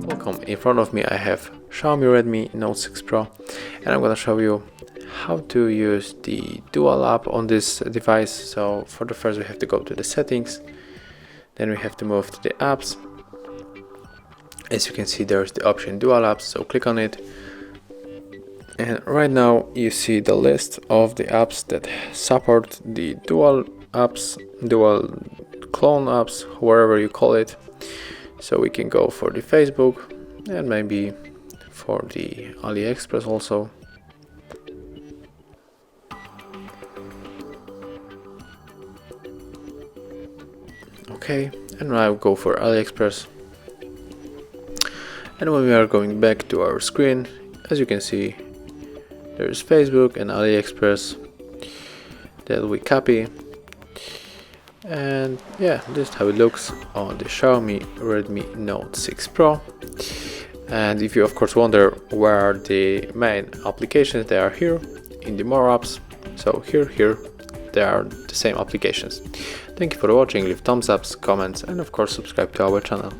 Welcome. In front of me I have Xiaomi Redmi Note 6 Pro, and I'm gonna show you how to use the dual app on this device. So for the first we have to go to the settings, then we have to move to the apps. As you can see, there's the option dual apps, so click on it, and right now you see the list of the apps that support the dual apps, dual clone apps, whatever you call it. So we can go for the Facebook and maybe for the AliExpress also. Okay, and now I'll go for AliExpress. And when we are going back to our screen, as you can see, there's Facebook and AliExpress that we copy. And yeah, this is how it looks on the Xiaomi Redmi Note 6 Pro. And if you of course wonder where are the main applications, they are here in the more apps. So here they are the same applications. Thank you for watching, leave thumbs ups, comments, and of course subscribe to our channel.